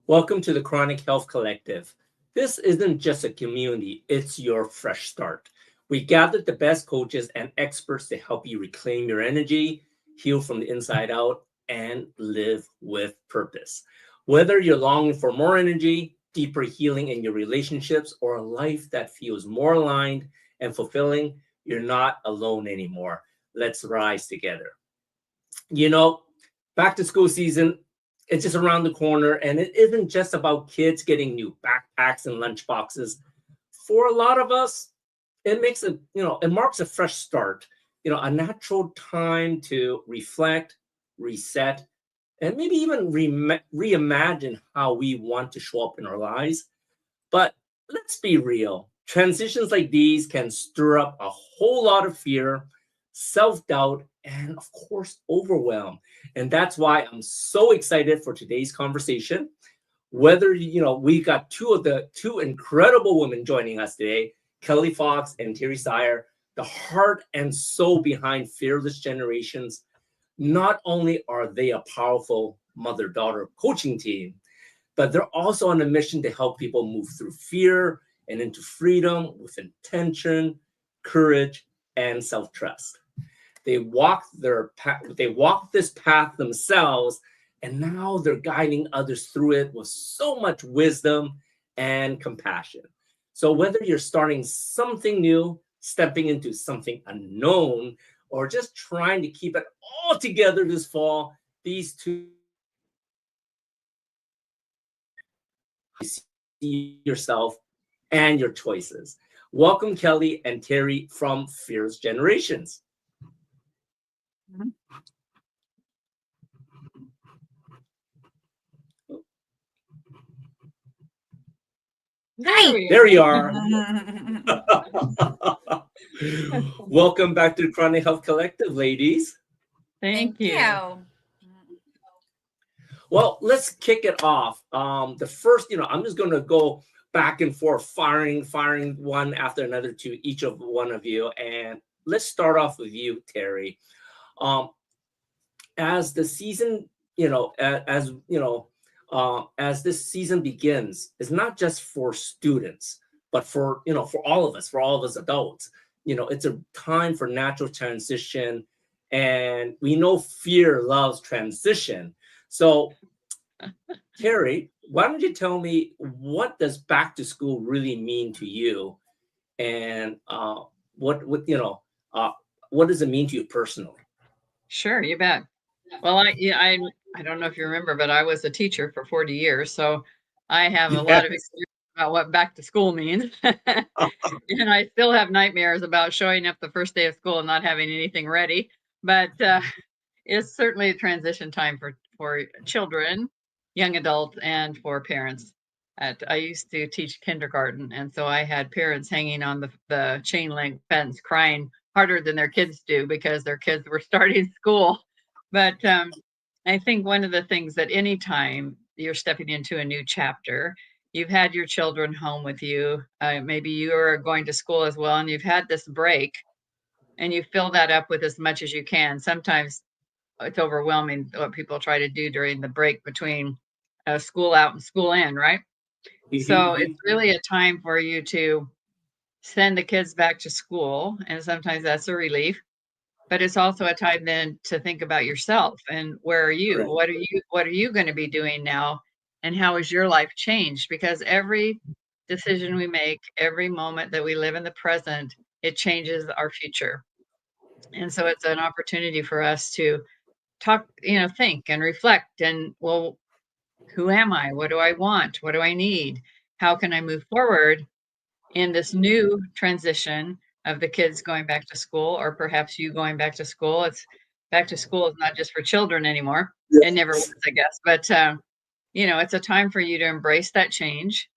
Welcome to the Chronic Health Collective. This isn't just a community, it's your fresh start. We gathered the best coaches and experts to help you reclaim your energy, heal from the inside out, and live with purpose. Whether you're longing for more energy, deeper healing in your relationships, or a life that feels more aligned and fulfilling, you're not alone anymore. Let's rise together. You know, back to school season, it's just around the corner, and it isn't just about kids getting new backpacks and lunchboxes. For a lot of us, it marks a fresh start, a natural time to reflect, reset, and maybe even reimagine how we want to show up in our lives. But let's be real. Transitions like these can stir up a whole lot of fear, self-doubt, and of course, overwhelm. And that's why I'm so excited for today's conversation. Whether, we got two incredible women joining us today, Kelly Fox and Terry Sayre, the heart and soul behind Fearless Generations. Not only are they a powerful mother-daughter coaching team, but they're also on a mission to help people move through fear and into freedom with intention, courage, and self-trust. They walked this path themselves, and now they're guiding others through it with so much wisdom and compassion. So whether you're starting something new, stepping into something unknown, or just trying to keep it all together this fall, these two see yourself and your choices. Welcome, Kelly and Terry from Fearless Generations. Hi. There you are. Welcome back to the Chronic Health Collective, ladies. Thank you. Well, let's kick it off. The first, I'm just going to go back and forth, firing one after another to each of one of you. And let's start off with you, Terry. As the season, as this season begins, it's not just for students, but for all of us adults. It's a time for natural transition, and we know fear loves transition. So, Terry, why don't you tell me, what does back to school really mean to you, and what does it mean to you personally? Sure, you bet. Well, I don't know if you remember, but I was a teacher for 40 years, so I have a lot of Yes. experience about what back to school means. And I still have nightmares about showing up the first day of school and not having anything ready. But it's certainly a transition time for children, young adults, and for parents. I used to teach kindergarten, and so I had parents hanging on the chain link fence crying harder than their kids do because their kids were starting school. But I think one of the things that anytime you're stepping into a new chapter, you've had your children home with you, maybe you are going to school as well, and you've had this break, and you fill that up with as much as you can. Sometimes it's overwhelming what people try to do during the break between school out and school in, right? So it's really a time for you to send the kids back to school, and sometimes that's a relief. But it's also a time then to think about yourself and where are you? Correct. What are you going to be doing now? And how has your life changed? Because every decision we make, every moment that we live in the present, it changes our future. And so it's an opportunity for us to talk, think and reflect and, well, who am I? What do I want? What do I need? How can I move forward in this new transition of the kids going back to school, or perhaps you going back to school? It's back to school is not just for children anymore. It never was, I guess. But it's a time for you to embrace that change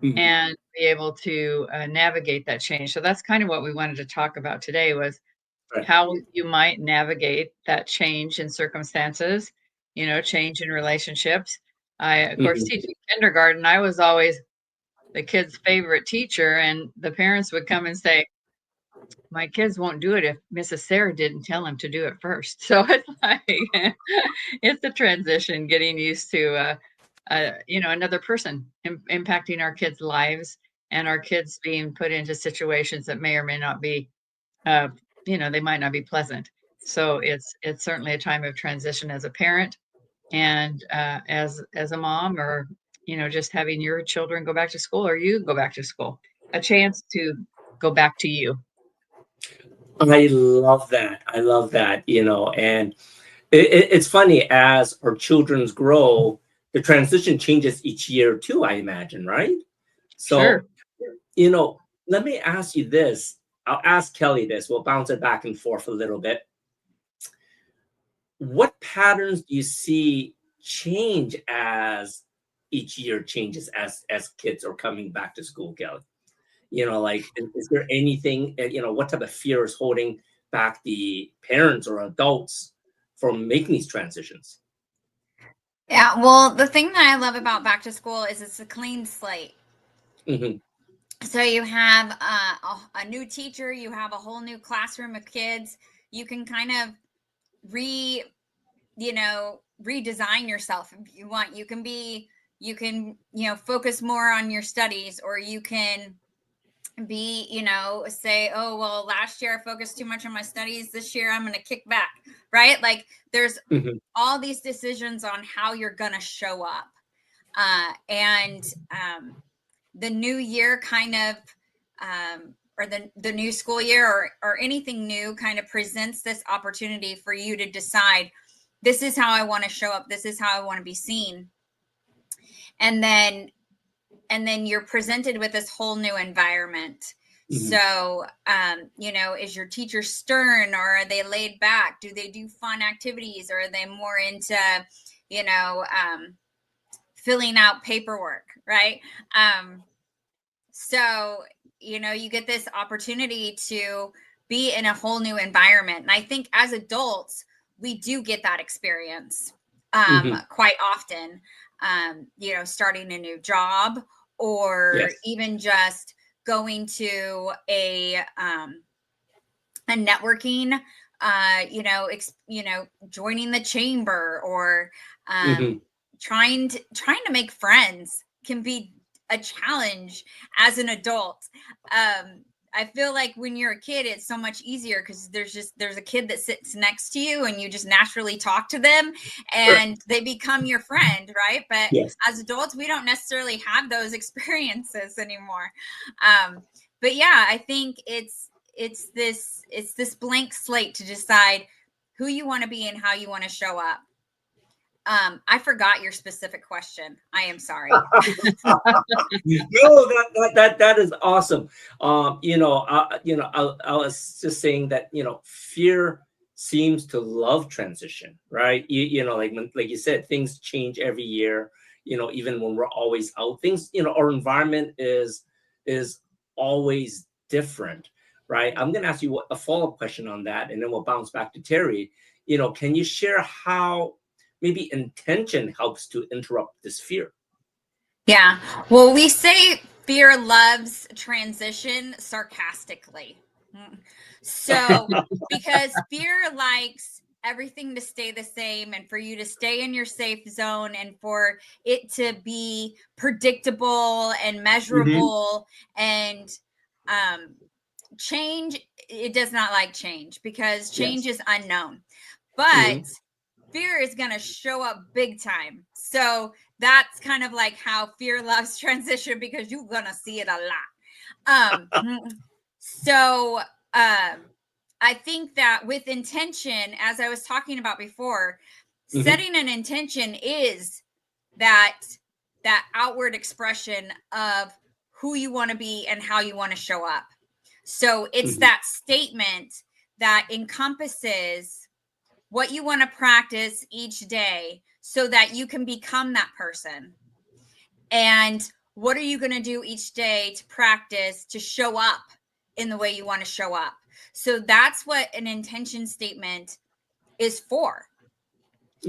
Mhm. and be able to navigate that change. So that's kind of what we wanted to talk about today, was Right. how you might navigate that change in circumstances, change in relationships. I, of course, Mhm. teaching kindergarten, I was always the kid's favorite teacher, and the parents would come and say, my kids won't do it if Mrs. Sarah didn't tell them to do it first. So it's like it's a transition, getting used to another person impacting our kids' lives, and our kids being put into situations that may or may not be, they might not be pleasant. So it's certainly a time of transition as a parent, and as a mom, or just having your children go back to school, or you go back to school, a chance to go back to you. I love that. I love that, and it's funny as our children's grow, the transition changes each year too, I imagine, right? So, Sure. let me ask you this. I'll ask Kelly this. We'll bounce it back and forth a little bit. What patterns do you see change as each year changes as kids are coming back to school, Kelly? Like, is there anything, what type of fear is holding back the parents or adults from making these transitions? Yeah, well, the thing that I love about back to school is it's a clean slate. Hmm. So you have a new teacher, you have a whole new classroom of kids. You can kind of redesign yourself if you want. You can focus more on your studies, or you can say, oh, well, last year I focused too much on my studies. This year I'm going to kick back, right? Like there's all these decisions on how you're going to show up. And the new year kind of, or the new school year, or anything new kind of presents this opportunity for you to decide, this is how I want to show up. This is how I want to be seen. And then you're presented with this whole new environment. Mm-hmm. So, is your teacher stern, or are they laid back? Do they do fun activities, or are they more into, filling out paperwork, right? So, you get this opportunity to be in a whole new environment. And I think as adults, we do get that experience quite often, starting a new job, or yes, even just going to a networking, joining the chamber, or trying to make friends can be a challenge as an adult. I feel like when you're a kid, it's so much easier because there's a kid that sits next to you and you just naturally talk to them and they become your friend, right? But yes, as adults, we don't necessarily have those experiences anymore. But yeah, I think it's this blank slate to decide who you want to be and how you want to show up. I forgot your specific question. I am sorry. No, that is awesome. I was just saying that, fear seems to love transition, right? Like you said, things change every year. Even when we're always out, things, our environment is always different, right? I'm going to ask you a follow-up question on that, and then we'll bounce back to Terry. Can you share how maybe intention helps to interrupt this fear? Yeah. Well, we say fear loves transition sarcastically. So, because fear likes everything to stay the same, and for you to stay in your safe zone, and for it to be predictable and measurable, and change, it does not like change, because change is unknown. But fear is going to show up big time. So that's kind of like how fear loves transition, because you're going to see it a lot. So I think that with intention, as I was talking about before, setting an intention is that outward expression of who you want to be and how you want to show up. So it's that statement that encompasses what you want to practice each day so that you can become that person. And what are you going to do each day to practice to show up in the way you want to show up? So that's what an intention statement is for.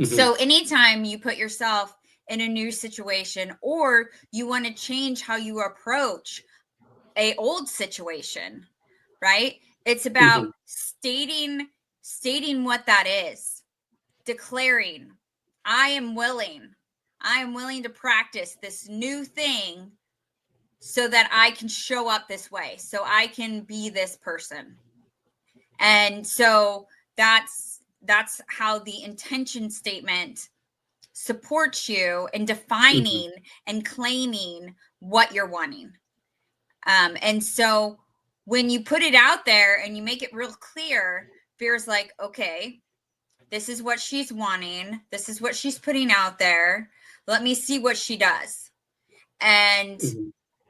So anytime you put yourself in a new situation, or you want to change how you approach an old situation, right? It's about stating what that is. Declaring, I am willing, I am willing to practice this new thing so that I can show up this way, so I can be this person. And so that's how the intention statement supports you in defining and claiming what you're wanting. And so when you put it out there and you make it real clear, fear's like, okay, this is what she's wanting. This is what she's putting out there. Let me see what she does. And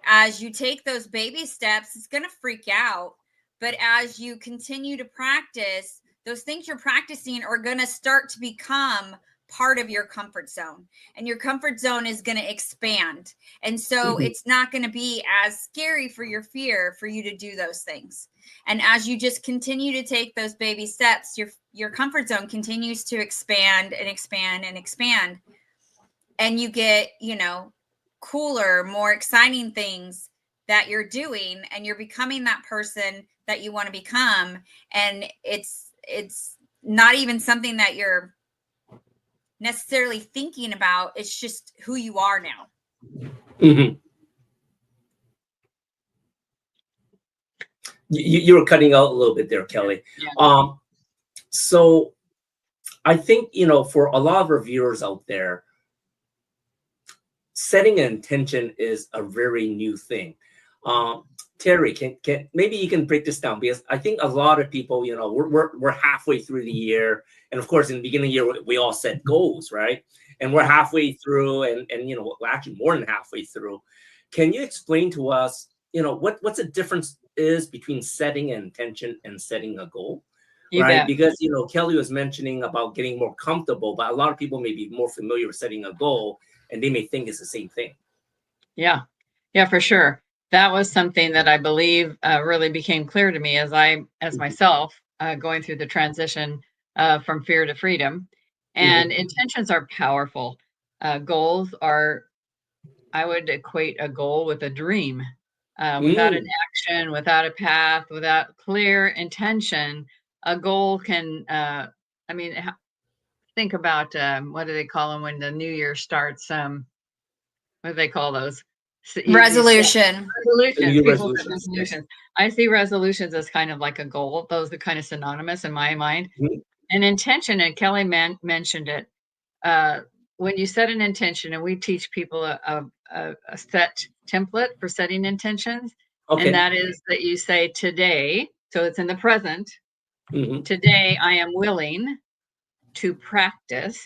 as you take those baby steps, it's going to freak out. But as you continue to practice, those things you're practicing are going to start to become part of your comfort zone, and your comfort zone is going to expand. And so it's not going to be as scary for your fear for you to do those things. And as you just continue to take those baby steps, your comfort zone continues to expand and expand and expand. And you get, cooler, more exciting things that you're doing, and you're becoming that person that you want to become. And it's not even something that you're necessarily thinking about. It's just who you are now. You were cutting out a little bit there, Kelly. Yeah. So I think, for a lot of our viewers out there, setting an intention is a very new thing. Terry, can maybe you can break this down, because I think a lot of people, we're halfway through the year, and of course in the beginning of the year we all set goals, right? And we're halfway through, and actually more than halfway through. Can you explain to us, what's the difference is between setting an intention and setting a goal? You right? bet. Because Kelly was mentioning about getting more comfortable, but a lot of people may be more familiar with setting a goal, and they may think it's the same thing. Yeah, for sure. That was something that I believe really became clear to me as myself going through the transition from fear to freedom. And intentions are powerful. Goals are, I would equate a goal with a dream. Without an action, without a path, without clear intention, a goal can, think about, what do they call them when the new year starts? What do they call those? Resolutions. Resolutions. I see resolutions as kind of like a goal. Those are kind of synonymous in my mind. An intention, and Kelly mentioned it. When you set an intention, and we teach people a set template for setting intentions, and that is that you say today, so it's in the present. Today, I am willing to practice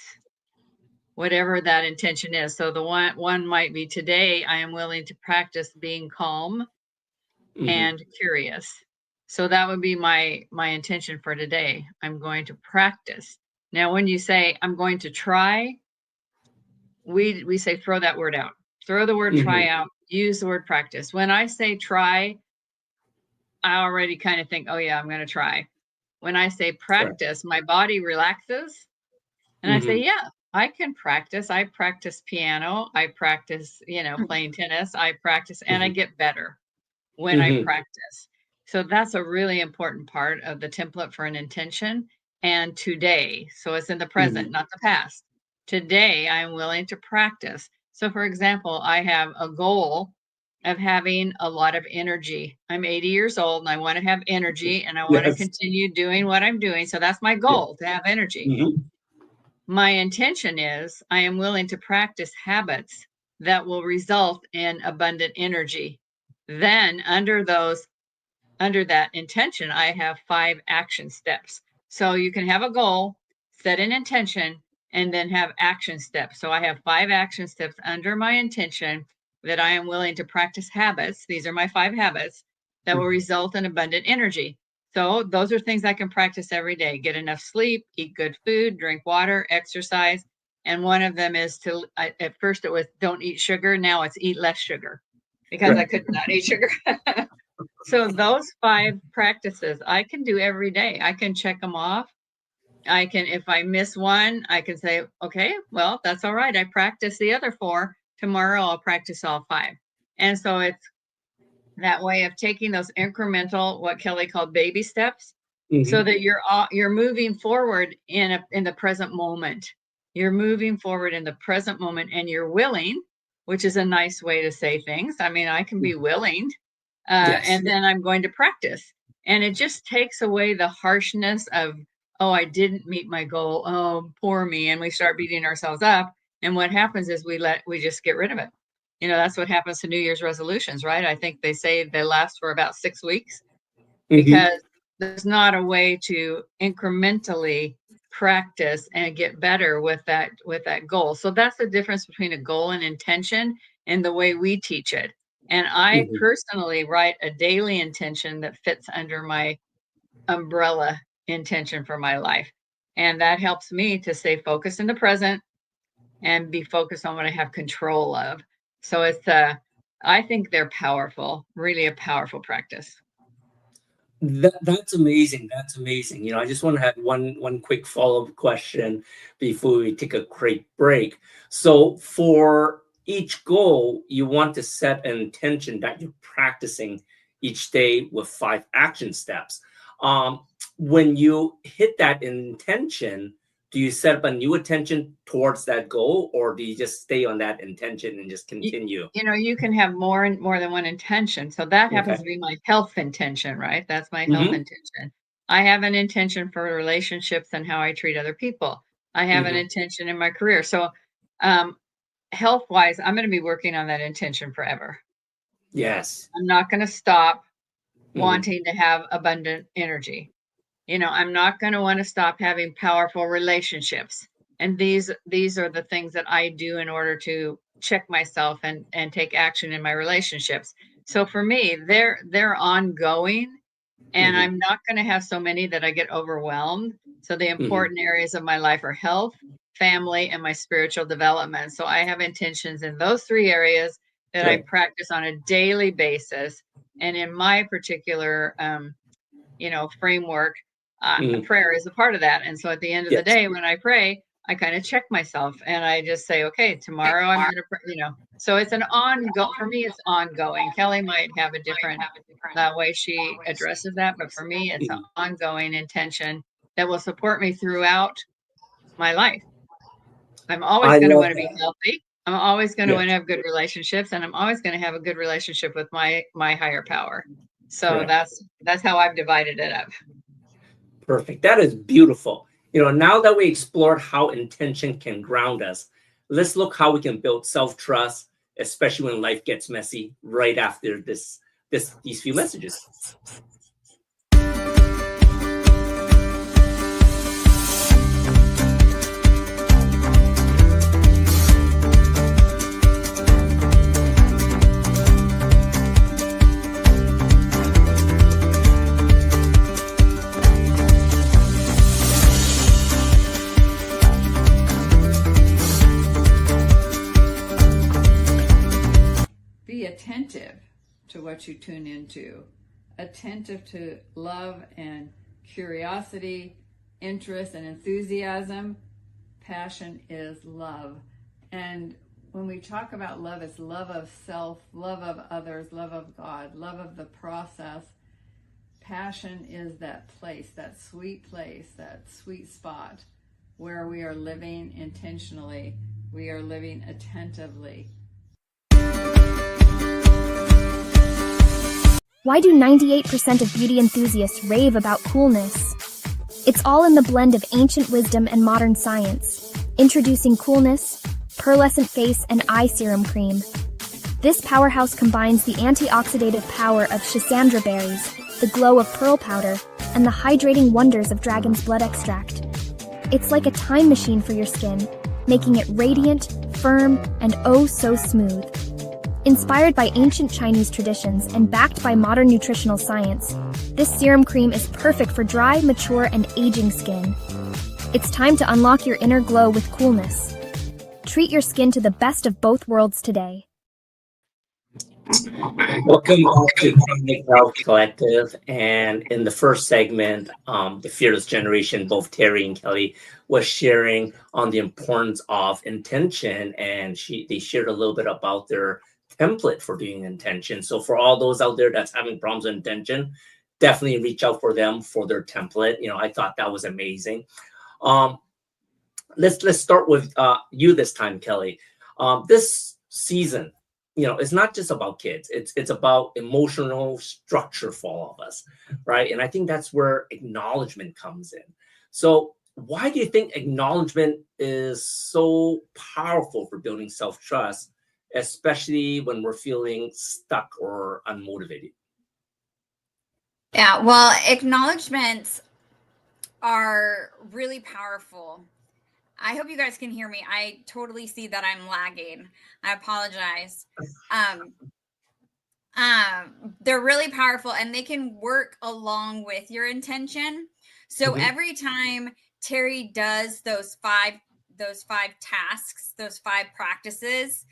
whatever that intention is. So the one might be, today I am willing to practice being calm and curious. So that would be my intention for today. I'm going to practice. Now, when you say I'm going to try, we say throw that word out. Throw the word try out. Use the word practice. When I say try, I already kind of think, oh yeah, I'm going to try. When I say practice, my body relaxes, and I say, yeah, I can practice. I practice piano. I practice, playing tennis. I practice, and I get better when I practice. So that's a really important part of the template for an intention. And today, so it's in the present, not the past. Today, I'm willing to practice. So for example, I have a goal of having a lot of energy. I'm 80 years old and I want to have energy, and I want to continue doing what I'm doing. So that's my goal, to have energy. My intention is I am willing to practice habits that will result in abundant energy. Then under that intention, I have 5 action steps. So you can have a goal, set an intention, and then have action steps. So I have 5 action steps under my intention that I am willing to practice habits. These are my 5 habits that will result in abundant energy. So those are things I can practice every day. Get enough sleep, eat good food, drink water, exercise. And one of them is at first it was don't eat sugar. Now it's eat less sugar, because I could not eat sugar. So those 5 practices I can do every day. I can check them off. I can, if I miss one, I can say, okay, well, that's all right. I practiced the other 4. Tomorrow I'll practice all 5. And so it's that way of taking those incremental, what Kelly called baby steps, so that you're moving forward in the present moment. You're moving forward in the present moment, and you're willing, which is a nice way to say things. I mean, I can be willing, and then I'm going to practice. And it just takes away the harshness of, oh, I didn't meet my goal. Oh, poor me. And we start beating ourselves up. And what happens is we just get rid of it. You know, that's what happens to New Year's resolutions, right? I think they say they last for about 6 weeks because there's not a way to incrementally practice and get better with that goal. So that's the difference between a goal and intention and the way we teach it. And I personally write a daily intention that fits under my umbrella intention for my life. And that helps me to stay focused in the present and be focused on what I have control of. So it's I think they're powerful, really a powerful practice. That's amazing. That's amazing. You know, I just want to have one quick follow-up question before we take a quick break. So for each goal, you want to set an intention that you're practicing each day with 5 action steps. When you hit that intention, do you set up a new intention towards that goal, or do you just stay on that intention and just continue? You know, you can have more than one intention. So that happens to be my health intention, right? That's my health intention. I have an intention for relationships and how I treat other people. I have an intention in my career. So health-wise, I'm going to be working on that intention forever. Yes. I'm not going to stop wanting to have abundant energy. You know, I'm not going to want to stop having powerful relationships. And these are the things that I do in order to check myself and take action in my relationships. So for me, they're ongoing, and I'm not going to have so many that I get overwhelmed. So the important areas of my life are health, family, and my spiritual development. So I have intentions in those 3 areas that I practice on a daily basis. And in my particular, framework, prayer is a part of that. And so at the end of the day, when I pray, I kind of check myself and I just say, okay, tomorrow I'm going to pray, so it's an ongoing, for me, it's ongoing. Kelly might have a different way she addresses that, but for me, it's an ongoing intention that will support me throughout my life. I'm always going to want to be healthy. I'm always going to want to have good relationships, and I'm always going to have a good relationship with my higher power. So that's how I've divided it up. Perfect. That is beautiful. You know, now that we explored how intention can ground us, let's look how we can build self-trust, especially when life gets messy, right after these few messages. Attentive to what you tune into, attentive to love and curiosity, interest and enthusiasm. Passion is love. And when we talk about love, it's love of self, love of others, love of God, love of the process. Passion is that place, that sweet spot where we are living intentionally, we are living attentively. Why do 98% of beauty enthusiasts rave about coolness? It's all in the blend of ancient wisdom and modern science. Introducing Coolness, Pearlescent Face and Eye Serum Cream. This powerhouse combines the antioxidative power of schisandra berries, the glow of pearl powder, and the hydrating wonders of dragon's blood extract. It's like a time machine for your skin, making it radiant, firm, and oh so smooth. Inspired by ancient Chinese traditions and backed by modern nutritional science, this serum cream is perfect for dry, mature, and aging skin. It's time to unlock your inner glow with Coolness. Treat your skin to the best of both worlds today. Welcome back to the Health Collective. And in the first segment, the Fearless Generation, both Terry and Kelly was sharing on the importance of intention, and they shared a little bit about their template for doing intention. So for all those out there that's having problems with intention, definitely reach out for them for their template. You know, I thought that was amazing. let's start with you this time, Kelly. This season, it's not just about kids. It's about emotional structure for all of us, right? And I think that's where acknowledgement comes in. So why do you think acknowledgement is so powerful for building self-trust, especially when we're feeling stuck or unmotivated? Yeah, well, acknowledgments are really powerful. I hope you guys can hear me. I totally see that I'm lagging. I apologize. They're really powerful, and they can work along with your intention. So every time Terry does those five tasks, those 5 practices,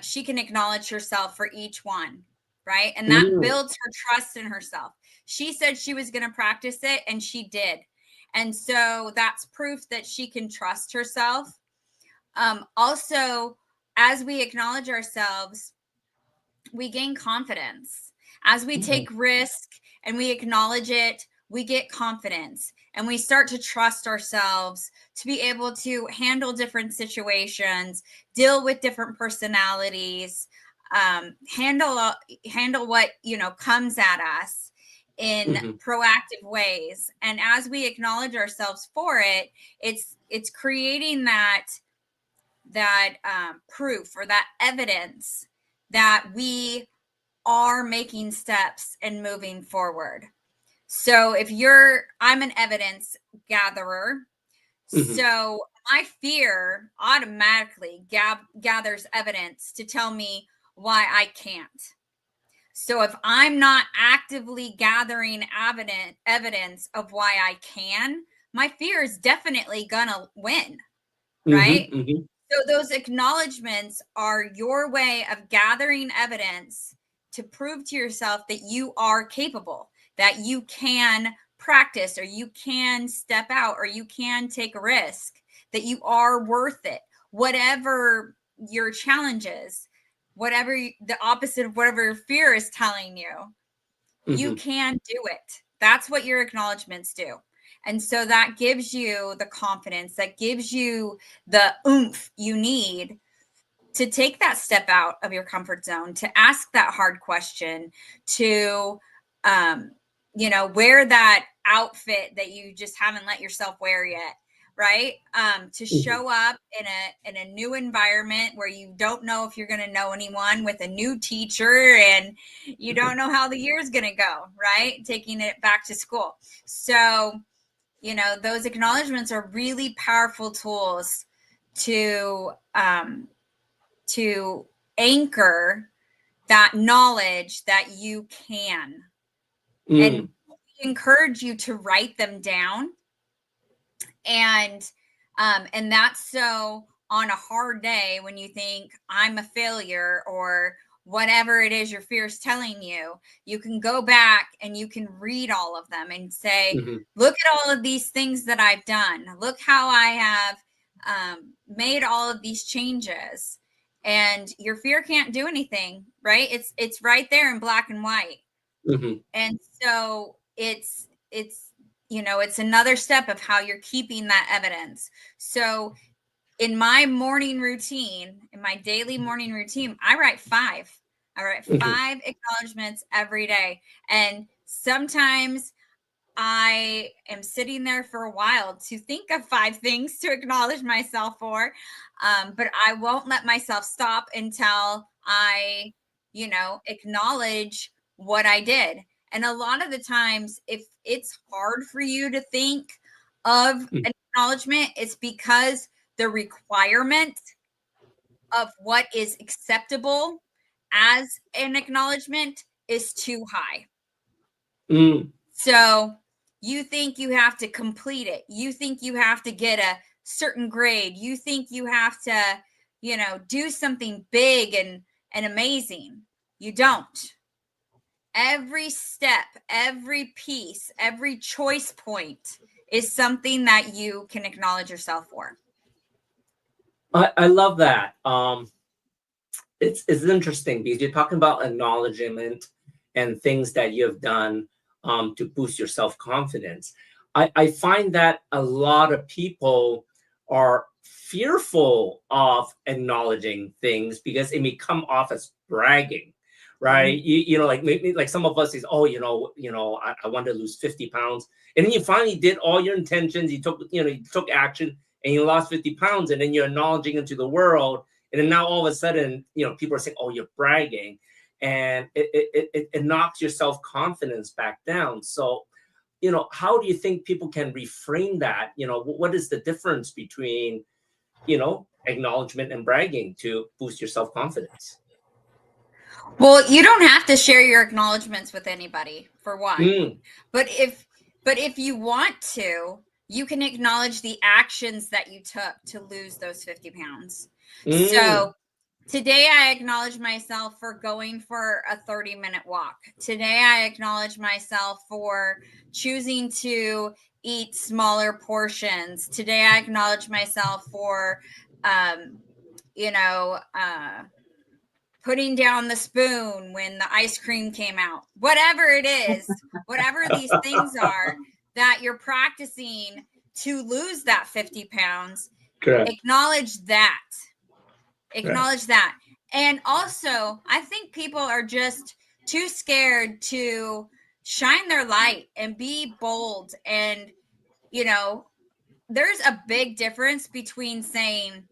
she can acknowledge herself for each one, right? And that builds her trust in herself. She said she was going to practice it, and she did. And so that's proof that she can trust herself. Also, as we acknowledge ourselves, we gain confidence. As we take risk and we acknowledge it, we get confidence, and we start to trust ourselves to be able to handle different situations, deal with different personalities, handle what comes at us in proactive ways. And as we acknowledge ourselves for it, it's creating that proof or that evidence that we are making steps and moving forward. So I'm an evidence gatherer. So my fear automatically gathers evidence to tell me why I can't. So if I'm not actively gathering evidence of why I can, my fear is definitely gonna win, right? So those acknowledgments are your way of gathering evidence to prove to yourself that you are capable, that you can practice, or you can step out, or you can take a risk, that you are worth it. Whatever your challenge is, whatever the opposite of whatever your fear is telling you, you can do it. That's what your acknowledgments do. And so that gives you the confidence, that gives you the oomph you need to take that step out of your comfort zone, to ask that hard question, to, wear that outfit that you just haven't let yourself wear yet, right? To show up in a new environment where you don't know if you're going to know anyone, with a new teacher, and you don't know how the year's going to go, right? Taking it back to school. So, those acknowledgments are really powerful tools to anchor that knowledge that you can. And we encourage you to write them down. And that's so on a hard day when you think I'm a failure or whatever it is your fear is telling you, you can go back and you can read all of them and say, look at all of these things that I've done. Look how I have made all of these changes. And your fear can't do anything, right? It's right there in black and white. And so it's another step of how you're keeping that evidence. So in my morning routine, in my daily morning routine, I write 5. I write 5 acknowledgments every day. And sometimes I am sitting there for a while to think of 5 things to acknowledge myself for. But I won't let myself stop until I, acknowledge what I did. And a lot of the times, if it's hard for you to think of an acknowledgement, it's because the requirement of what is acceptable as an acknowledgement is too high. So you think you have to complete it. You think you have to get a certain grade. You think you have to, do something big and amazing. You don't. Every step, every piece, every choice point is something that you can acknowledge yourself for. I love that. It's interesting because you're talking about acknowledgement and things that you have done to boost your self-confidence. I find that a lot of people are fearful of acknowledging things because it may come off as bragging, right? You know, like maybe like some of us is, oh, I want to lose 50 pounds. And then you finally did all your intentions. You took action and you lost 50 pounds. And then you're acknowledging it to the world. And then now all of a sudden, people are saying, oh, you're bragging. And it knocks your self-confidence back down. So, how do you think people can reframe that? What is the difference between, acknowledgement and bragging to boost your self-confidence? Well, you don't have to share your acknowledgments with anybody, for one. But if you want to, you can acknowledge the actions that you took to lose those 50 pounds. So today I acknowledge myself for going for a 30-minute walk. Today I acknowledge myself for choosing to eat smaller portions. Today I acknowledge myself for, putting down the spoon when the ice cream came out. Whatever it is, whatever these things are that you're practicing to lose that 50 pounds, Correct. acknowledge that. Acknowledge that. And also, I think people are just too scared to shine their light and be bold. And, there's a big difference between saying,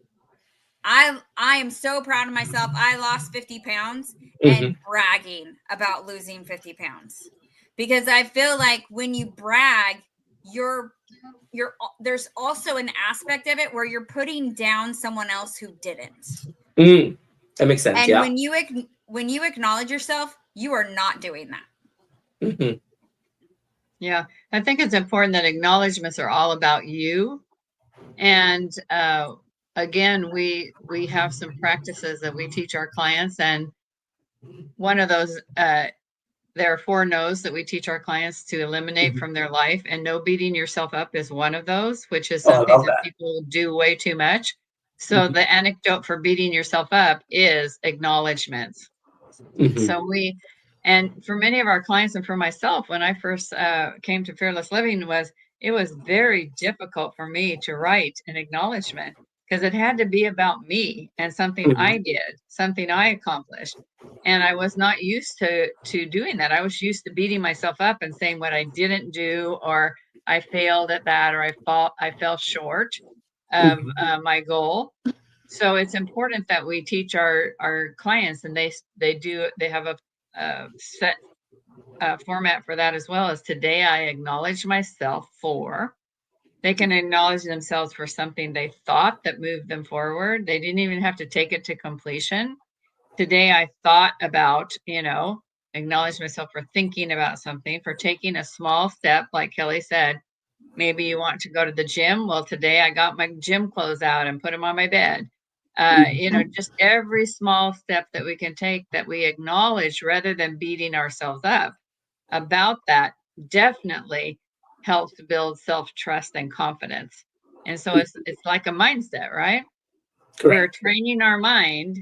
I am so proud of myself, I lost 50 pounds, and bragging about losing 50 pounds. Because I feel like when you brag, there's also an aspect of it where you're putting down someone else who didn't. That makes sense. And when you acknowledge yourself, you are not doing that. Yeah, I think it's important that acknowledgments are all about you. And again, we have some practices that we teach our clients, and one of those, there are 4 no's that we teach our clients to eliminate from their life, and no beating yourself up is one of those, which is something that people do way too much. So the anecdote for beating yourself up is acknowledgments. So and for many of our clients and for myself, when I first came to Fearless Living, it was very difficult for me to write an acknowledgement because it had to be about me and something I did, something I accomplished. And I was not used to doing that. I was used to beating myself up and saying what I didn't do, or I failed at that, or I fell short of my goal. So it's important that we teach our clients, and they have a set format for that as well, as today I acknowledge myself for. They can acknowledge themselves for something they thought that moved them forward. They didn't even have to take it to completion. Today I thought about, acknowledge myself for thinking about something, for taking a small step, like Kelly said. Maybe you want to go to the gym. Well, today I got my gym clothes out and put them on my bed. Just every small step that we can take that we acknowledge rather than beating ourselves up about that definitely helps build self-trust and confidence. And so it's like a mindset, right? Correct. We're training our mind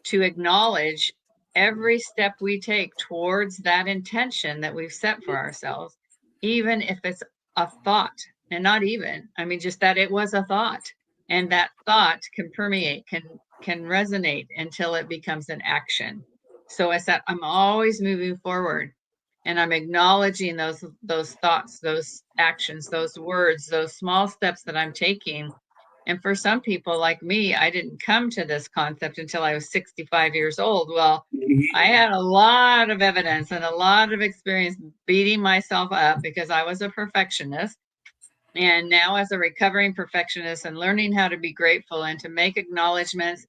to acknowledge every step we take towards that intention that we've set for ourselves, even if it's a thought, and not even, just that it was a thought, and that thought can permeate, can resonate until it becomes an action. So it's that I'm always moving forward, and I'm acknowledging those thoughts, those actions, those words, those small steps that I'm taking. And for some people like me, I didn't come to this concept until I was 65 years old. Well, I had a lot of evidence and a lot of experience beating myself up because I was a perfectionist. And now, as a recovering perfectionist and learning how to be grateful and to make acknowledgments,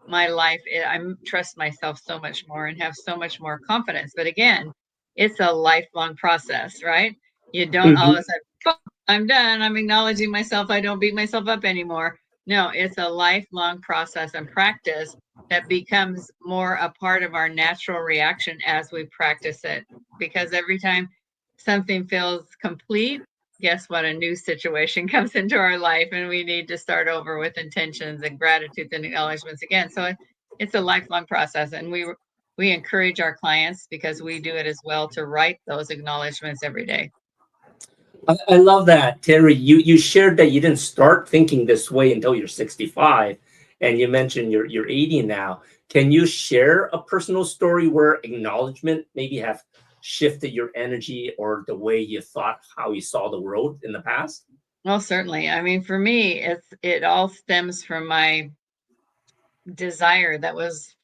my life, I trust myself so much more and have so much more confidence. But again, it's a lifelong process, right? You don't all of a sudden, I'm done, I'm acknowledging myself, I don't beat myself up anymore. No, it's a lifelong process and practice that becomes more a part of our natural reaction as we practice it. Because every time something feels complete, guess what? A new situation comes into our life, and we need to start over with intentions and gratitude and acknowledgments again. So it's a lifelong process, and we encourage our clients, because we do it as well, to write those acknowledgments every day. I love that, Terry. You shared that you didn't start thinking this way until you're 65, and you mentioned you're 80 now. Can you share a personal story where acknowledgement maybe have shifted your energy or the way you thought, how you saw the world in the past? Well, certainly. I mean, for me, it all stems from my desire that was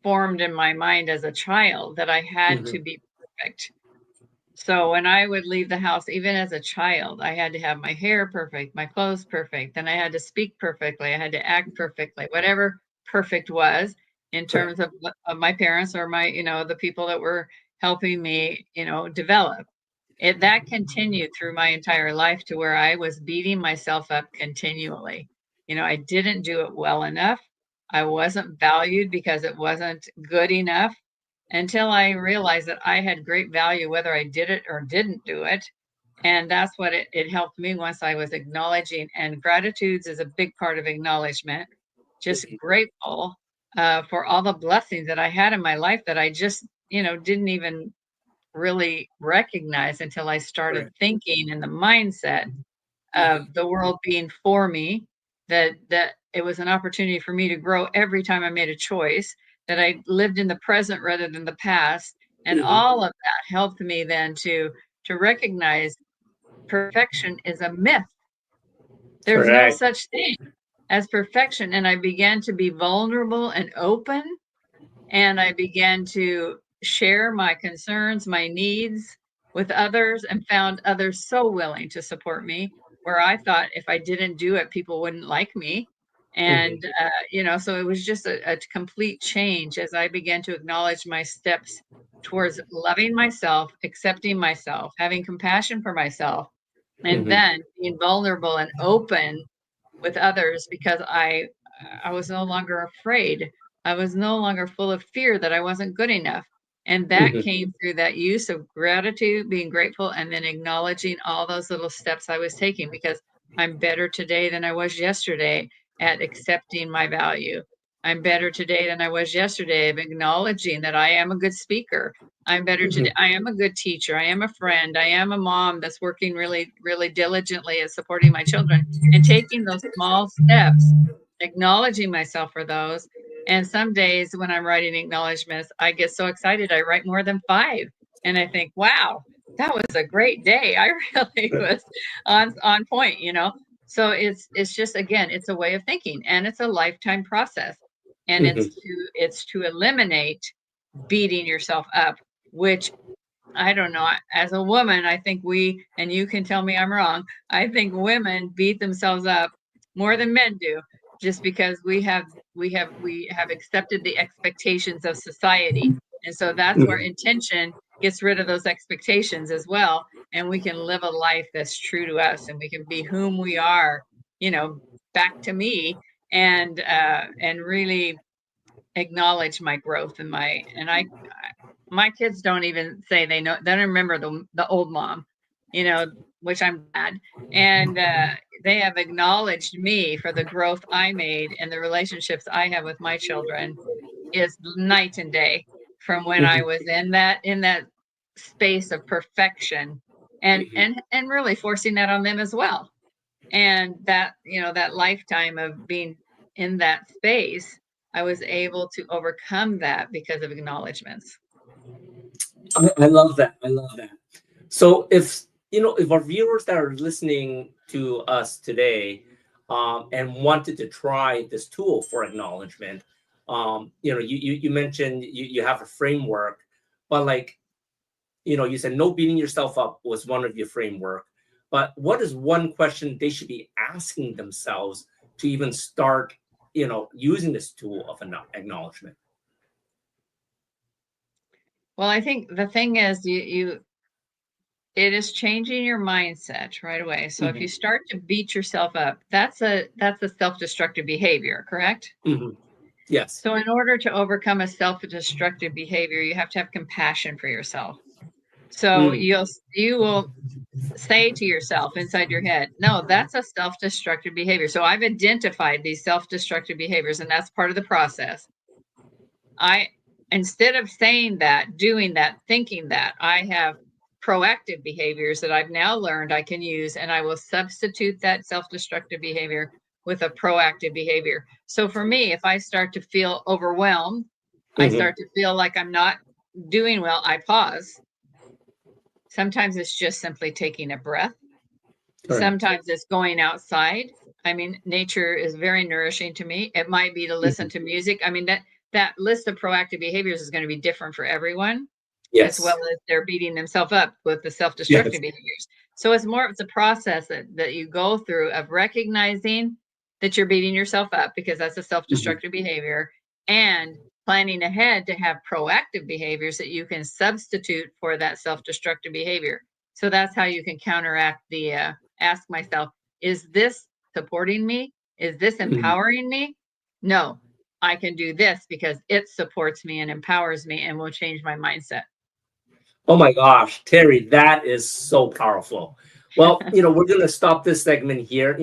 formed in my mind as a child that I had to Hmm. be perfect. So when I would leave the house, even as a child, I had to have my hair perfect, my clothes perfect, then I had to speak perfectly, I had to act perfectly, whatever perfect was in Correct. terms of my parents or my, the people that were helping me, develop. That continued through my entire life to where I was beating myself up continually. I didn't do it well enough. I wasn't valued because it wasn't good enough until I realized that I had great value whether I did it or didn't do it. And that's what it helped me once I was acknowledging. And gratitudes is a big part of acknowledgement. Just grateful for all the blessings that I had in my life that I just, didn't even really recognize until I started Correct. thinking in the mindset Mhm. of the world being for me, that it was an opportunity for me to grow every time I made a choice, that I lived in the present rather than the past. And Mhm. all of that helped me then to recognize perfection is a myth. There's no Correct. such thing as perfection. And I began to be vulnerable and open, and I began to share my concerns, my needs with others, and found others so willing to support me where I thought if I didn't do it, people wouldn't like me. Mhm. And, so it was just a complete change as I began to acknowledge my steps towards loving myself, accepting myself, having compassion for myself, and Mhm. then being vulnerable and open with others because I was no longer afraid. I was no longer full of fear that I wasn't good enough. And that Mhm. came through that use of gratitude, being grateful, and then acknowledging all those little steps I was taking because I'm better today than I was yesterday at accepting my value. I'm better today than I was yesterday of acknowledging that I am a good speaker. I'm better today. Mhm. I am a good teacher. I am a friend. I am a mom that's working really, really diligently at supporting my children and taking those small steps, acknowledging myself for those. And some days when I'm writing acknowledgments, I get so excited I write more than 5. And I think, wow, that was a great day. I really was on point. So it's just again, it's a way of thinking and it's a lifetime process. And Mhm. it's to eliminate beating yourself up, which I don't know. As a woman, I think and you can tell me I'm wrong, I think women beat themselves up more than men do, just because we have accepted the expectations of society. And so that's where Mhm. intention gets rid of those expectations as well. And we can live a life that's true to us and we can be whom we are, you know, back to me and really acknowledge my growth and my kids don't even say they don't remember the old mom, which I'm glad. And they have acknowledged me for the growth I made and the relationships I have with my children is night and day from when I Mhm. was in that space of perfection Mhm. and really forcing that on them as well. And that lifetime of being in that space, I was able to overcome that because of acknowledgments. I love that. I love that. So if our viewers that are listening to us today and wanted to try this tool for acknowledgement, you mentioned you have a framework, but like, you said no beating yourself up was one of your framework. But what is one question they should be asking themselves to even start, using this tool of acknowledgement? Well, I think the thing is it is changing your mindset right away. So if you Hmm. start to beat yourself up, that's a self-destructive behavior, correct? Hmm. Yes. So in order to overcome a self-destructive behavior, you have to have compassion for yourself. So Mm. you will say to yourself inside your head, no, that's a self-destructive behavior. So I've identified these self-destructive behaviors, and that's part of the process. I Instead of saying that, doing that, thinking that, I have proactive behaviors that I've now learned I can use, and I will substitute that self-destructive behavior with a proactive behavior. So for me, if I start to feel overwhelmed, I start to feel like I'm not doing well, I pause. Sometimes it's just simply taking a breath. Correct. Sometimes it's going outside. I mean, nature is very nourishing to me. It might be to listen to music. I mean, that list of proactive behaviors is going to be different for everyone, Yes. as well as they're beating themselves up with the self-destructive behaviors. So it's a process that you go through of recognizing that you're beating yourself up, because that's a self-destructive behavior, and planning ahead to have proactive behaviors that you can substitute for that self-destructive behavior. So that's how you can counteract the ask myself, is this supporting me? Is this empowering me? No, I can do this because it supports me and empowers me and will change my mindset. Oh my gosh, Terry, that is so powerful. Well, we're going to stop this segment here.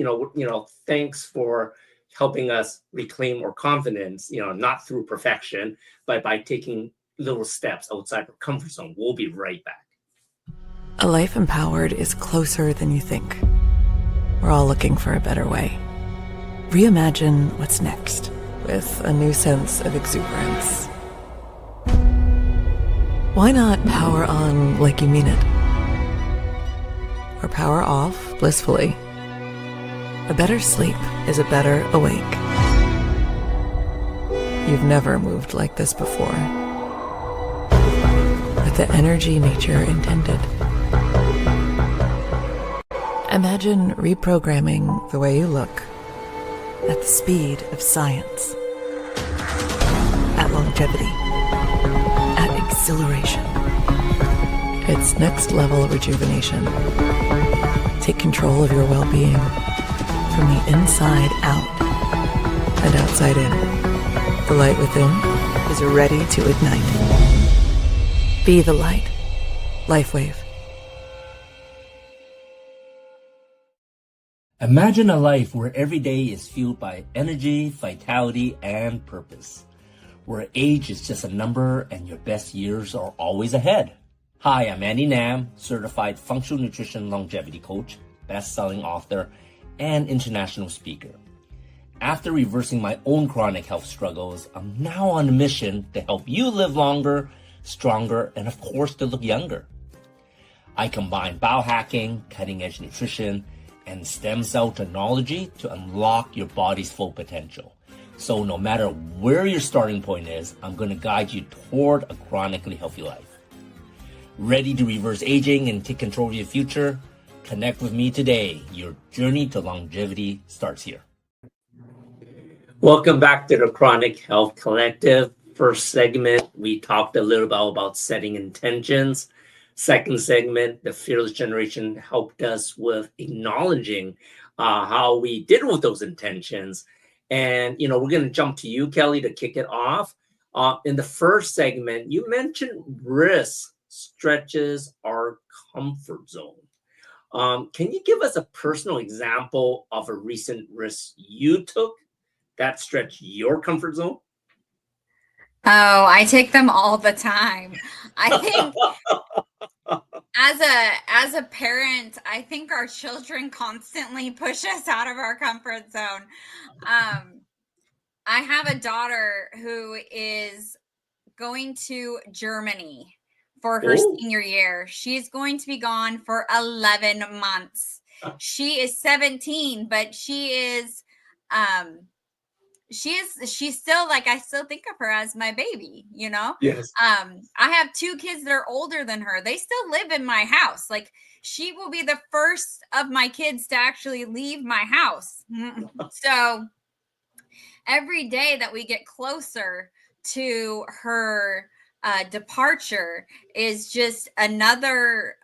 Thanks for helping us reclaim our confidence, not through perfection, but by taking little steps outside our comfort zone. We'll be right back. A life empowered is closer than you think. We're all looking for a better way. Reimagine what's next with a new sense of exuberance. Why not power on like you mean it? Or power off blissfully? A better sleep is a better awake. You've never moved like this before. With the energy nature intended. Imagine reprogramming the way you look at the speed of science, at longevity, at exhilaration. It's next level rejuvenation. Take control of your well-being from the inside out and outside in. The light within is ready to ignite. Be the light. LifeWave. Imagine a life where every day is fueled by energy, vitality, and purpose. Where age is just a number and your best years are always ahead. Hi, I'm Andy Nam, certified functional nutrition longevity coach, best-selling author, and international speaker. After reversing my own chronic health struggles, I'm now on a mission to help you live longer, stronger, and of course to look younger. I combine biohacking, cutting-edge nutrition, and stem cell technology to unlock your body's full potential. So no matter where your starting point is, I'm going to guide you toward a chronically healthy life. Ready to reverse aging and take control of your future? Connect with me today. Your journey to longevity starts here. Welcome back to the Chronic Health Collective. First segment, we talked a little bit about setting intentions. Second segment, the Fearless Generation helped us with acknowledging how we did with those intentions. And, we're going to jump to you, Kelly, to kick it off. In the first segment, you mentioned risk stretches our comfort zone. Can you give us a personal example of a recent risk you took that stretched your comfort zone? Oh, I take them all the time. I think as a parent, I think our children constantly push us out of our comfort zone. I have a daughter who is going to Germany for her senior year. She's going to be gone for 11 months. She is 17, but she's still like, I still think of her as my baby, Yes. I have two kids that are older than her. They still live in my house. Like, she will be the first of my kids to actually leave my house. So every day that we get closer to her departure is just another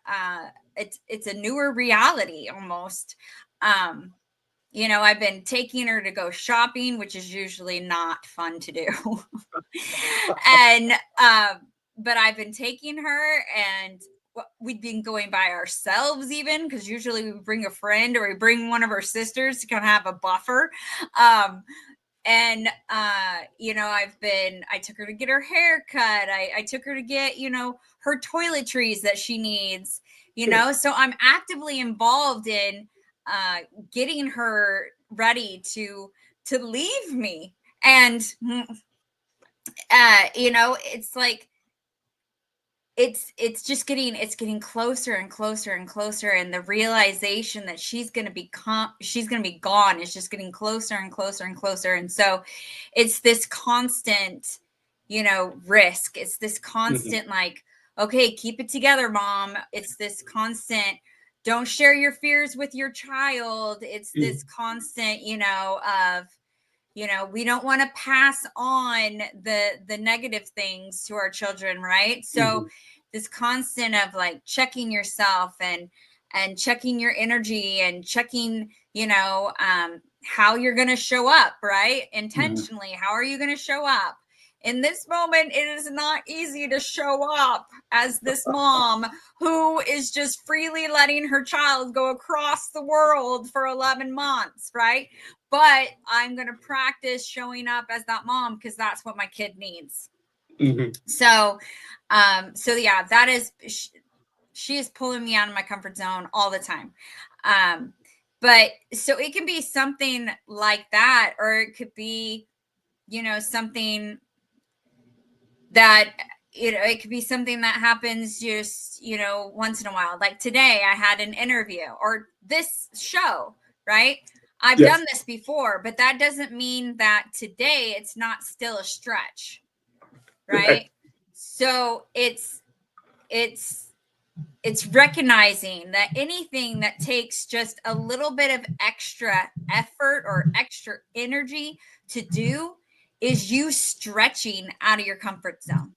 it's a newer reality almost. I've been taking her to go shopping, which is usually not fun to do. And but I've been taking her, and we've been going by ourselves even, because usually we bring a friend or we bring one of our sisters to kind of have a buffer. And I took her to get her hair cut. I took her to get, her toiletries that she needs, so I'm actively involved in getting her ready to leave me. And it's like it's just getting closer and closer and closer, and the realization that she's going to be gone is just getting closer and closer and closer. And so it's this constant risk. It's this constant like, okay, keep it together, mom. It's this constant, don't share your fears with your child. It's this constant of we don't want to pass on the negative things to our children, right? So this constant of like checking yourself and checking your energy and checking how you're going to show up, right? Intentionally, how are you going to show up? In this moment, it is not easy to show up as this mom who is just freely letting her child go across the world for 11 months, right? But I'm going to practice showing up as that mom because that's what my kid needs. So yeah, that is, she is pulling me out of my comfort zone all the time. But so it can be something like that, or it could be, something that, it could be something that happens just, once in a while. Like today I had an interview, or this show, right? I've done this before, but that doesn't mean that today it's not still a stretch, right? So it's recognizing that anything that takes just a little bit of extra effort or extra energy to do is you stretching out of your comfort zone.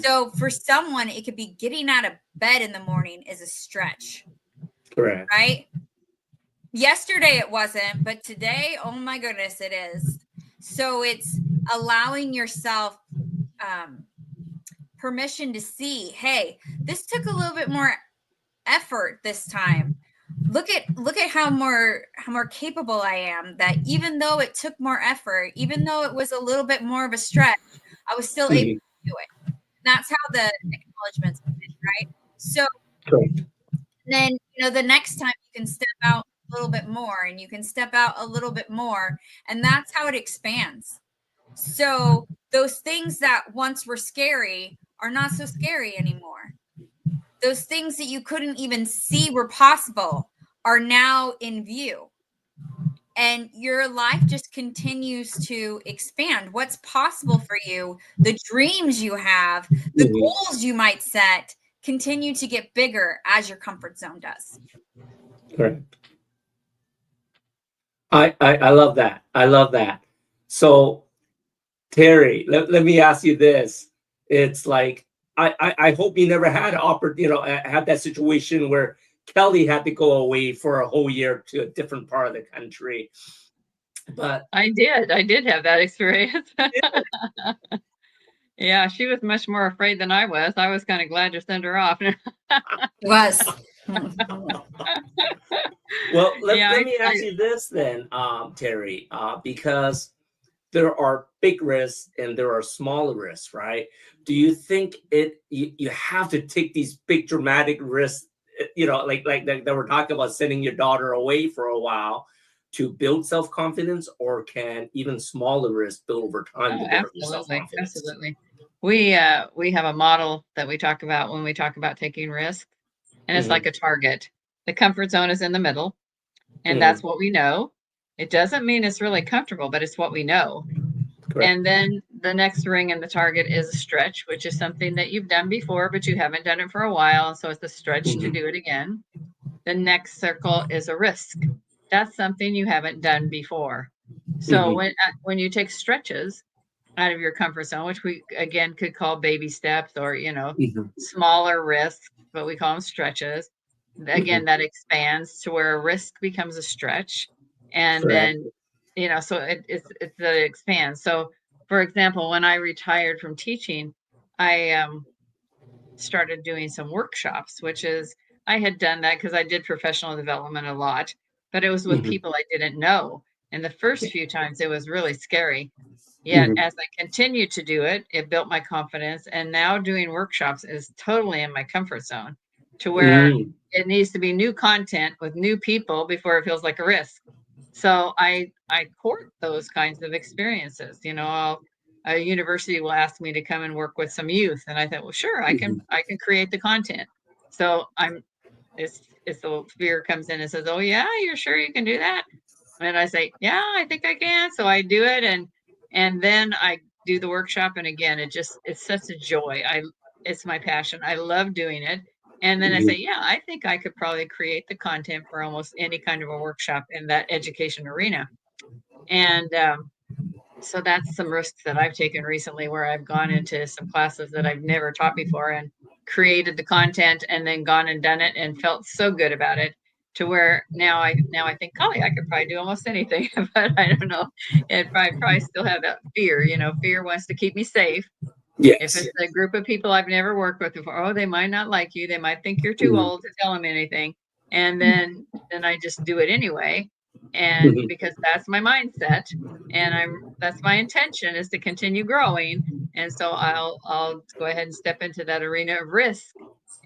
So for someone, it could be getting out of bed in the morning is a stretch. Correct. Right? Yesterday it wasn't, but today, oh my goodness, it is. So it's allowing yourself permission to see, hey, this took a little bit more effort this time. Look at how more capable I am, that even though it took more effort, even though it was a little bit more of a stretch, I was still able to do it. That's how the acknowledgements come in, right? So then, the next time you can step out a little bit more, and you can step out a little bit more, and that's how it expands. So those things that once were scary are not so scary anymore. Those things that you couldn't even see were possible are now in view. And your life just continues to expand. What's possible for you, the dreams you have, the goals you might set continue to get bigger as your comfort zone does. Correct. I love that. I love that. So, Terry, let me ask you this. It's like, I hope you never had had that situation where Kelly had to go away for a whole year to a different part of the country. But I did have that experience. Yeah, she was much more afraid than I was. I was kind of glad to send her off. Was. Well, let me ask you this then, Terry, because there are big risks and there are small risks, right? Do you think you have to take these big dramatic risks, like that we're talking about, sending your daughter away for a while to build self-confidence, or can even smaller risks build over time to build your self-confidence? Absolutely. We have a model that we talk about when we talk about taking risks, and it's like a target. The comfort zone is in the middle, and that's what we know. It doesn't mean it's really comfortable, but it's what we know. Correct. And then the next ring in the target is a stretch, which is something that you've done before, but you haven't done it for a while. So it's a stretch to do it again. The next circle is a risk. That's something you haven't done before. So when you take stretches out of your comfort zone, which we again could call baby steps, or smaller risks, but we call them stretches. Again, that expands to where a risk becomes a stretch, and then so it expands. So, for example, when I retired from teaching, I started doing some workshops, which is, I had done that because I did professional development a lot, but it was with people I didn't know. And the first few times it was really scary. Yet as I continued to do it, it built my confidence. And now doing workshops is totally in my comfort zone, to where it needs to be new content with new people before it feels like a risk. So I court those kinds of experiences. You know, a university will ask me to come and work with some youth, and I thought, well, sure, I can create the content. So it's the fear comes in and says, oh yeah, you're sure you can do that? And I say, yeah, I think I can. So I do it, and then I do the workshop, and again, it's such a joy. It's my passion. I love doing it. And then I say, yeah, I think I could probably create the content for almost any kind of a workshop in that education arena. And so that's some risks that I've taken recently, where I've gone into some classes that I've never taught before and created the content, and then gone and done it and felt so good about it, to where now I think, golly, I could probably do almost anything. But I don't know. And I probably still have that fear. You know, fear wants to keep me safe. Yes. If it's a group of people I've never worked with before, oh, they might not like you. They might think you're too old to tell them anything. And then I just do it anyway. And because that's my mindset, and that's my intention, is to continue growing. And so I'll go ahead and step into that arena of risk.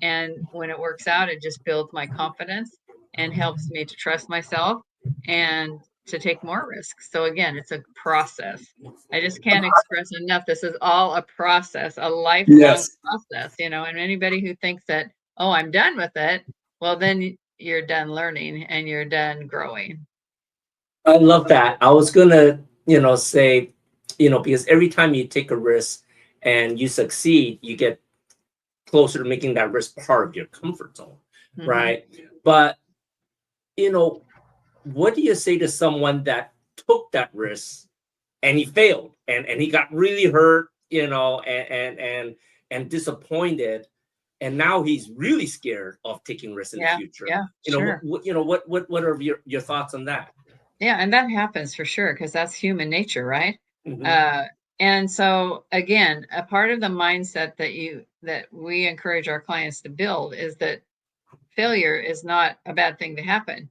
And when it works out, it just builds my confidence and helps me to trust myself and to take more risks. So again, it's a process. I just can't express enough. This is all a process, a lifelong process, you know, and anybody who thinks that, oh, I'm done with it, well, then you're done learning and you're done growing. I love that. I was gonna, say, because every time you take a risk and you succeed, you get closer to making that risk part of your comfort zone, right? But, what do you say to someone that took that risk and he failed and he got really hurt, and disappointed, and now he's really scared of taking risks in the future? Sure. What are your thoughts on that? Yeah, and that happens for sure, because that's human nature, right? And so again, a part of the mindset that we encourage our clients to build is that failure is not a bad thing to happen.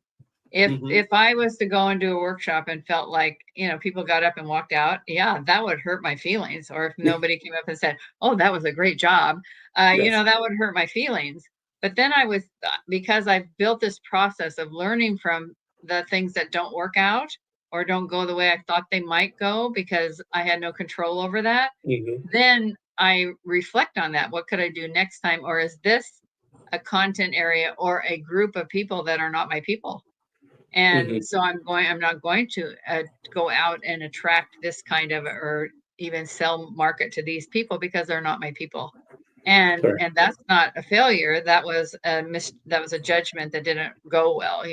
If I was to go and do a workshop and felt like, people got up and walked out, yeah, that would hurt my feelings. Or if nobody came up and said, oh, that was a great job, that would hurt my feelings. But then because I've built this process of learning from the things that don't work out or don't go the way I thought they might go, because I had no control over that, then I reflect on that. What could I do next time? Or is this a content area or a group of people that are not my people? And so I'm not going to go out and attract this kind of, or even sell market to these people, because they're not my people. And that's not a failure. That was a judgment that didn't go well,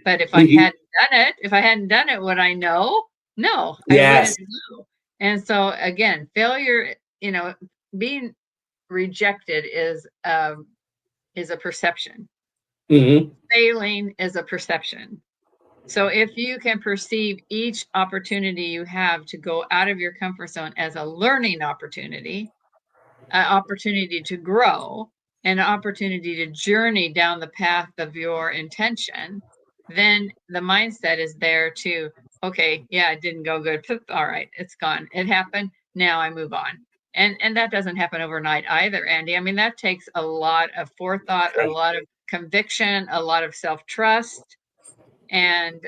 But if I hadn't done it, would I know? No, I wouldn't know. And so again, failure, being rejected is a perception. Failing is a perception. So if you can perceive each opportunity you have to go out of your comfort zone as a learning opportunity, an opportunity to grow, an opportunity to journey down the path of your intention, then the mindset is there to, okay, yeah, it didn't go good. All right, it's gone. It happened. Now I move on. And that doesn't happen overnight either, Andy. I mean, that takes a lot of forethought, a lot of conviction, a lot of self-trust, and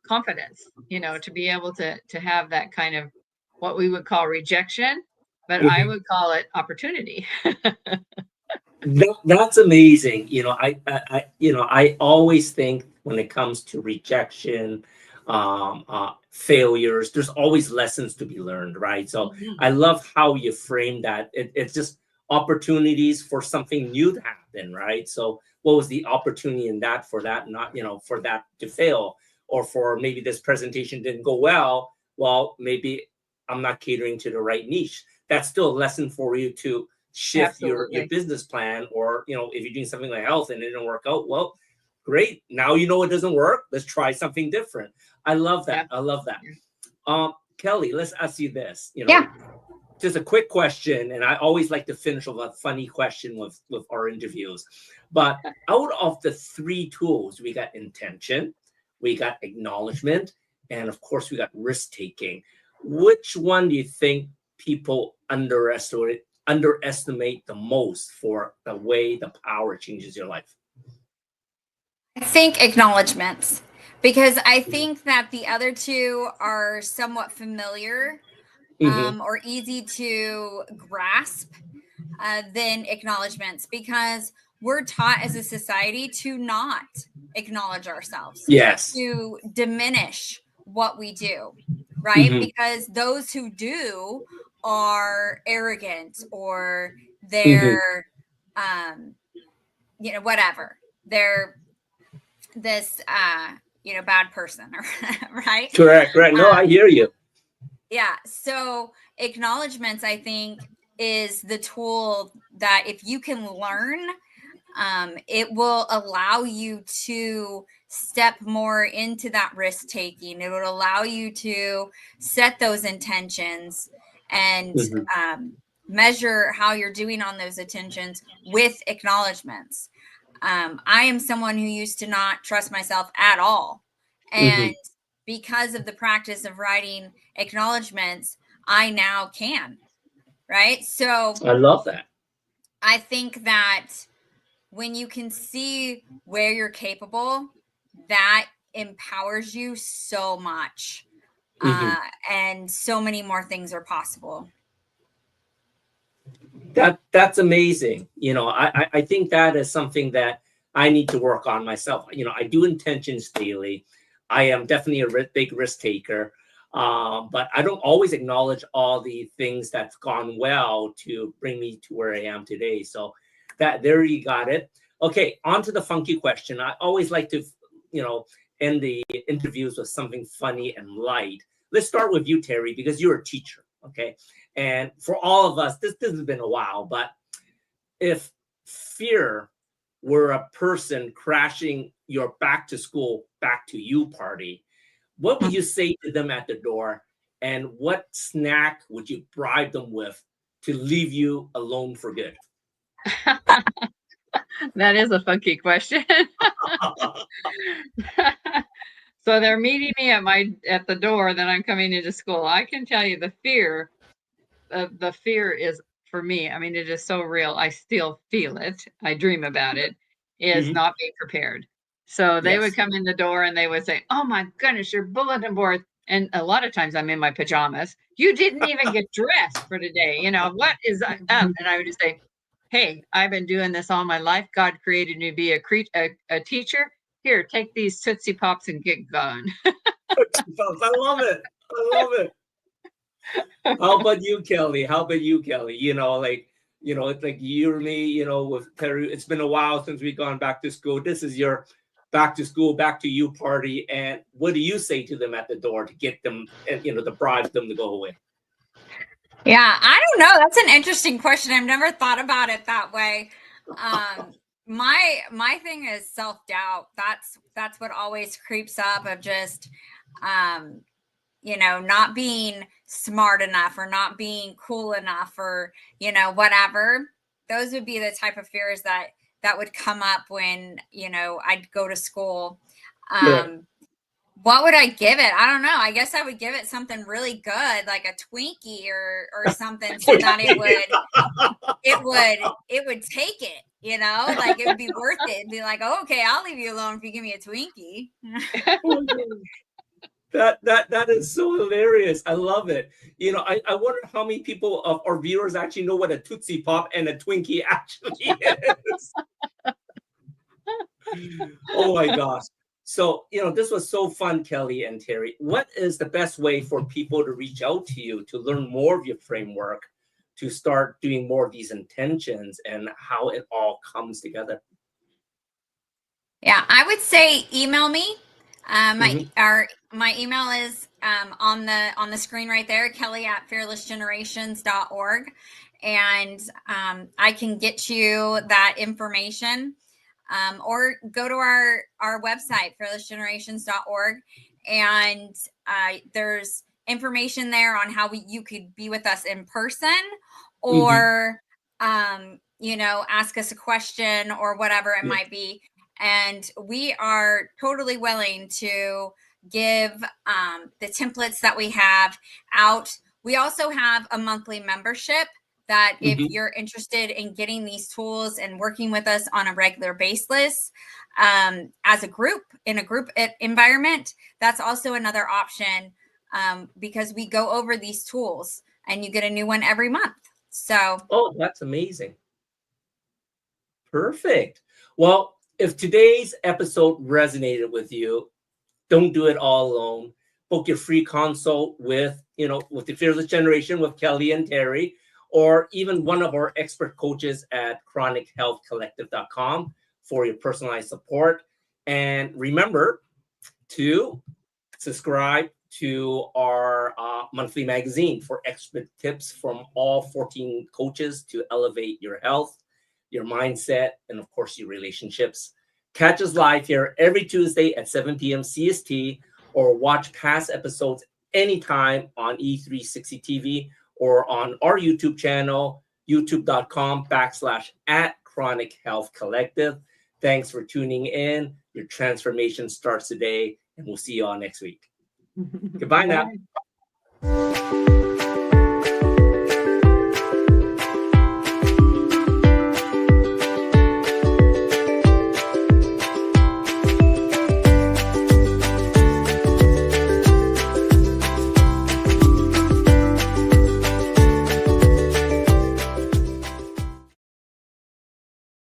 confidence, to be able to have that kind of what we would call rejection, but I would call it opportunity. That's amazing. I always think when it comes to rejection, failures, there's always lessons to be learned, right? So I love how you frame that. It's just opportunities for something new to happen, right? So what was the opportunity in that for that not, for that to fail, or for maybe this presentation didn't go well? Well, maybe I'm not catering to the right niche. That's still a lesson for you to shift your business plan, or if you're doing something like health and it didn't work out, well, great, now it doesn't work, let's try something different. I love that. I love that. Kelly, let's ask you this, just a quick question, and I always like to finish with a funny question with our interviews. But out of the three tools, we got intention, we got acknowledgement, and of course we got risk taking. Which one do you think people underestimate the most for the way the power changes your life? I think acknowledgments, because I think that the other two are somewhat familiar or easy to grasp than acknowledgments, because we're taught as a society to not acknowledge ourselves, Yes. to diminish what we do, right? Because those who do are arrogant, or they're whatever, they're this bad person, right? Correct. Right. No, I hear you. Yeah. So acknowledgments, I think, is the tool that if you can learn, it will allow you to step more into that risk taking. It would allow you to set those intentions and measure how you're doing on those intentions with acknowledgments. I am someone who used to not trust myself at all. And because of the practice of writing acknowledgments, I now can. Right. So I love that. I think that when you can see where you're capable, that empowers you so much. And so many more things are possible. That's amazing. I think that is something that I need to work on myself. I do intentions daily. I am definitely a big risk taker, but I don't always acknowledge all the things that's gone well to bring me to where I am today. So there you got it. Okay, on to the funky question. I always like to, end the interviews with something funny and light. Let's start with you, Terry, because you're a teacher. Okay. And for all of us, this has been a while, but if fear were a person crashing your back to school, back to you party, what would you say to them at the door? And what snack would you bribe them with to leave you alone for good? That is a funky question. So they're meeting me at the door that I'm coming into school. I can tell you the fear is, for me, I mean, it is so real. I still feel it. I dream about it, is not being prepared. So they would come in the door and they would say, "Oh my goodness, your bulletin board." And a lot of times I'm in my pajamas. "You didn't even get dressed for today. What is up?" And I would just say, "Hey, I've been doing this all my life. God created me to be a teacher. Here, take these Tootsie Pops and get going." I love it. I love it. How about you, Kelly? It's like you or me, with Terry, it's been a while since we've gone back to school. This is your back to school, back to you party. And what do you say to them at the door to get them, to bribe them to go away? Yeah, I don't know. That's an interesting question. I've never thought about it that way. My thing is self-doubt. That's what always creeps up, of just not being smart enough, or not being cool enough, or whatever. Those would be the type of fears that would come up when I'd go to school. What would I give it? I don't know. I guess I would give it something really good, like a Twinkie or something, so that it would take it, like it would be worth it. It'd be like, "Oh, okay, I'll leave you alone if you give me a Twinkie." That is so hilarious. I love it. I wonder how many people of our viewers actually know what a Tootsie Pop and a Twinkie actually is. Oh my gosh. So, this was so fun, Kelly and Terry. What is the best way for people to reach out to you to learn more of your framework, to start doing more of these intentions and how it all comes together? Yeah, I would say email me. My email is on the screen right there, kelly@fearlessgenerations.org, and I can get you that information. Or go to our website, fearlessgenerations.org, and there's information there on how you could be with us in person, or ask us a question or whatever it might be. And we are totally willing to give the templates that we have out. We also have a monthly membership that if you're interested in getting these tools and working with us on a regular basis as a group, in a group environment, that's also another option because we go over these tools and you get a new one every month. So, oh, that's amazing. Perfect. Well, if today's episode resonated with you, don't do it all alone. Book your free consult with the Fearless Generation with Kelly and Terry, or even one of our expert coaches at chronichealthcollective.com for your personalized support. And remember to subscribe to our monthly magazine for expert tips from all 14 coaches to elevate your health, your mindset, and of course, your relationships. Catch us live here every Tuesday at 7 p.m. CST, or watch past episodes anytime on E360 TV or on our YouTube channel, youtube.com/@chronichealthcollective. Thanks for tuning in. Your transformation starts today, and we'll see you all next week. Goodbye now.